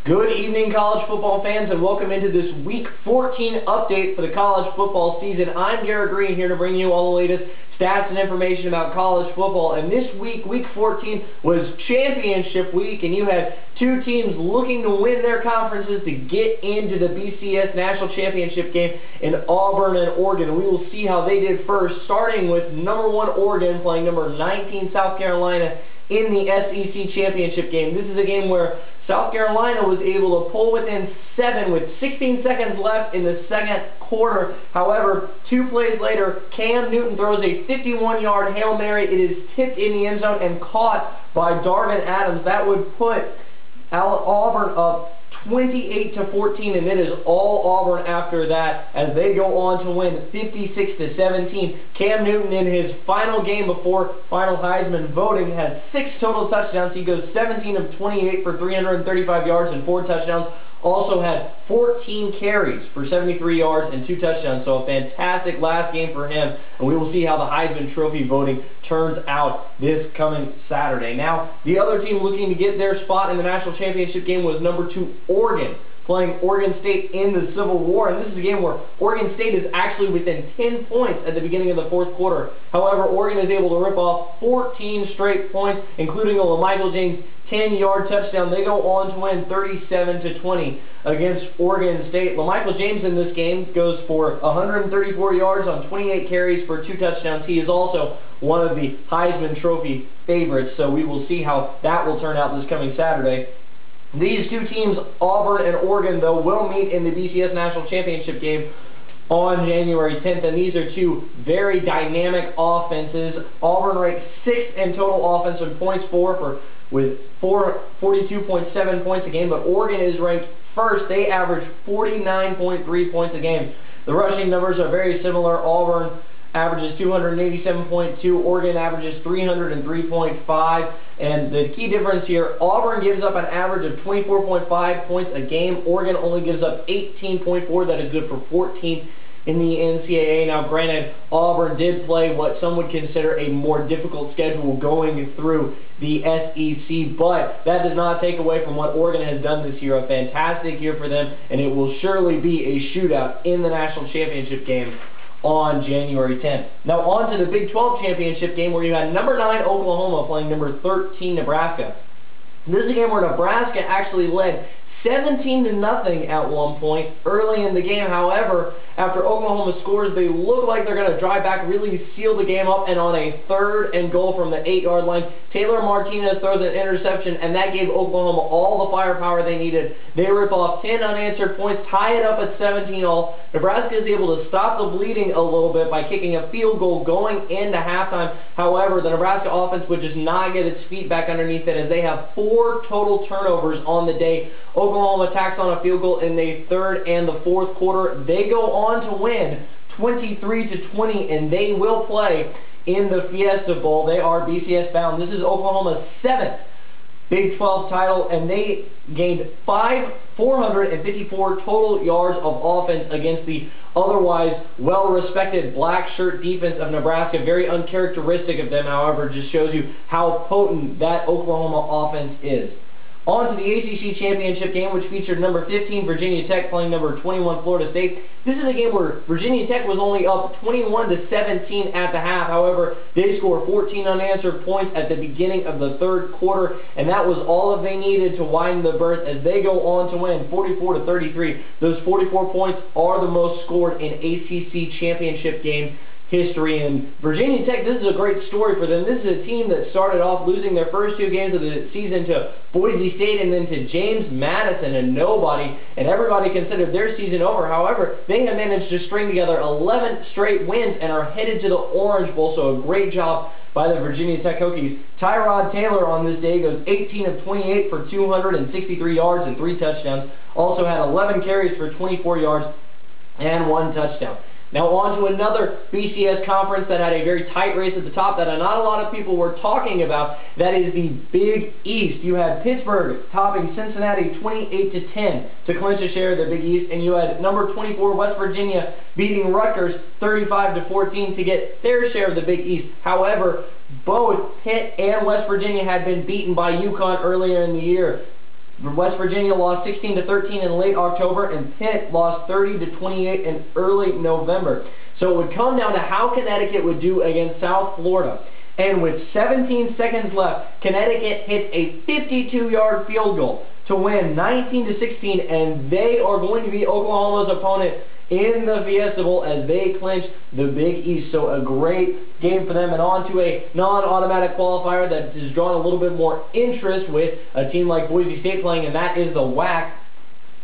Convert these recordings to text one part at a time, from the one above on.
Good evening, college football fans, and welcome into this Week 14 update for the college football season. I'm Garrett Green, here to bring you all the latest stats and information about college football. And this week, Week 14, was championship week, and you had two teams looking to win their conferences to get into the BCS National Championship game in Auburn and Oregon. We will see how they did first, starting with number 1 Oregon playing number 19 South Carolina in the SEC Championship game. This is a game where South Carolina was able to pull within 7 with 16 seconds left in the second quarter. However, 2 plays later, Cam Newton throws a 51-yard Hail Mary. It is tipped in the end zone and caught by Darvin Adams. That would put Auburn up 28-14, and it is all Auburn after that as they go on to win 56-17. Cam Newton, in his final game before final Heisman voting, had 6 total touchdowns. He goes 17 of 28 for 335 yards and 4 touchdowns. Also had 14 carries for 73 yards and 2 touchdowns. So a fantastic last game for him, and we will see how the Heisman Trophy voting turns out this coming Saturday. Now, the other team looking to get their spot in the national championship game was number 2 Oregon, playing Oregon State in the Civil War. And this is a game where Oregon State is actually within 10 points at the beginning of the fourth quarter. However, Oregon is able to rip off 14 straight points, including a LaMichael James 10-yard touchdown. They go on to win 37-20 against Oregon State. LaMichael James in this game goes for 134 yards on 28 carries for 2 touchdowns. He is also one of the Heisman Trophy favorites, so we will see how that will turn out this coming Saturday. These two teams, Auburn and Oregon, though, will meet in the BCS National Championship game on January 10th, and these are two very dynamic offenses. Auburn ranked 6th in total offensive points with 42.7 points a game, but Oregon is ranked first. They average 49.3 points a game. The rushing numbers are very similar. Auburn averages 287.2, Oregon averages 303.5, and the key difference here, Auburn gives up an average of 24.5 points a game. Oregon only gives up 18.4. That is good for 14th in the NCAA. Now, granted, Auburn did play what some would consider a more difficult schedule going through the SEC, but that does not take away from what Oregon has done this year. A fantastic year for them, and it will surely be a shootout in the national championship game on January 10th. Now on to the Big 12 championship game, where you had number 9 Oklahoma playing number 13 Nebraska. This is a game where Nebraska actually led 17-0 at one point early in the game. However, after Oklahoma scores, they look like they're going to drive back, really seal the game up, and on a 3rd and goal from the 8-yard line, Taylor Martinez throws an interception, and that gave Oklahoma all the firepower they needed. They rip off 10 unanswered points, tie it up at 17-all. Nebraska is able to stop the bleeding a little bit by kicking a field goal going into halftime. However, the Nebraska offense would just not get its feet back underneath it, as they have 4 total turnovers on the day. Oklahoma attacks on a field goal in the 3rd and the 4th quarter. They go on to win 23-20, and they will play in the Fiesta Bowl. They are BCS bound. This is Oklahoma's 7th Big 12 title, and they gained 454 total yards of offense against the otherwise well-respected black shirt defense of Nebraska. Very uncharacteristic of them, however, just shows you how potent that Oklahoma offense is. On to the ACC Championship game, which featured number 15 Virginia Tech playing number 21 Florida State. This is a game where Virginia Tech was only up 21-17 at the half. However, they scored 14 unanswered points at the beginning of the 3rd quarter, and that was all that they needed to widen the berth as they go on to win 44-33. Those 44 points are the most scored in ACC Championship game history. And Virginia Tech, this is a great story for them. This is a team that started off losing their first 2 games of the season to Boise State and then to James Madison and nobody, and everybody considered their season over. However, they have managed to string together 11 straight wins and are headed to the Orange Bowl, so a great job by the Virginia Tech Hokies. Tyrod Taylor on this day goes 18 of 28 for 263 yards and 3 touchdowns. Also had 11 carries for 24 yards and 1 touchdown. Now on to another BCS conference that had a very tight race at the top that not a lot of people were talking about. That is the Big East. You had Pittsburgh topping Cincinnati 28-10 to clinch a share of the Big East, and you had number 24 West Virginia beating Rutgers 35-14 to get their share of the Big East. However, both Pitt and West Virginia had been beaten by UConn earlier in the year. West Virginia lost 16-13 in late October, and Pitt lost 30-28 in early November. So it would come down to how Connecticut would do against South Florida. And with 17 seconds left, Connecticut hits a 52-yard field goal to win 19-16, and they are going to be Oklahoma's opponent in the Fiesta Bowl as they clinch the Big East. So a great game for them, and on to a non-automatic qualifier that has drawn a little bit more interest with a team like Boise State playing, and that is the WAC.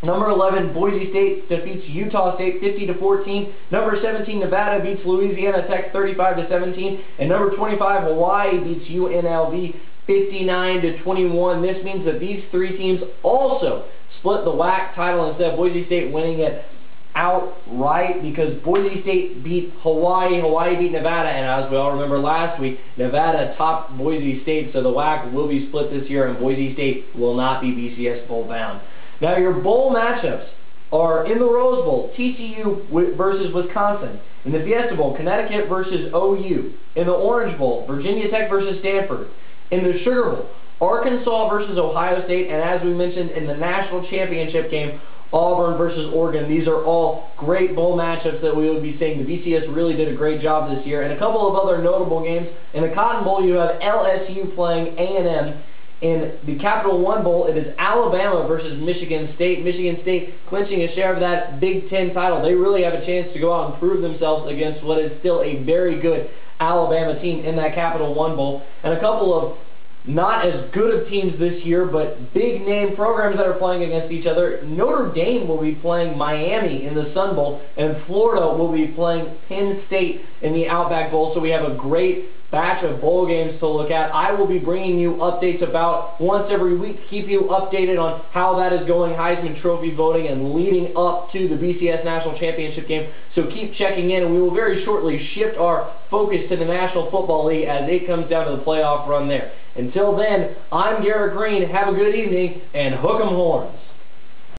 Number 11, Boise State defeats Utah State 50-14. Number 17, Nevada beats Louisiana Tech 35-17. And number 25, Hawaii beats UNLV 59-21. This means that these three teams also split the WAC title instead of Boise State winning it outright, because Boise State beat Hawaii, Hawaii beat Nevada, and as we all remember last week, Nevada topped Boise State, so the WAC will be split this year, and Boise State will not be BCS Bowl bound. Now your bowl matchups are in the Rose Bowl, TCU versus Wisconsin. In the Fiesta Bowl, Connecticut versus OU. In the Orange Bowl, Virginia Tech versus Stanford. In the Sugar Bowl, Arkansas versus Ohio State. And as we mentioned in the national championship game, Auburn versus Oregon. These are all great bowl matchups that we would be seeing. The BCS really did a great job this year. And a couple of other notable games. In the Cotton Bowl, you have LSU playing A&M. In the Capital One Bowl, it is Alabama versus Michigan State. Michigan State clinching a share of that Big Ten title. They really have a chance to go out and prove themselves against what is still a very good Alabama team in that Capital One Bowl. And a couple of not as good of teams this year, but big-name programs that are playing against each other. Notre Dame will be playing Miami in the Sun Bowl, and Florida will be playing Penn State in the Outback Bowl. So we have a great batch of bowl games to look at. I will be bringing you updates about once every week to keep you updated on how that is going, Heisman Trophy voting, and leading up to the BCS National Championship game. So keep checking in, and we will very shortly shift our focus to the National Football League as it comes down to the playoff run there. Until then, I'm Garrett Green. Have a good evening, and hook 'em horns.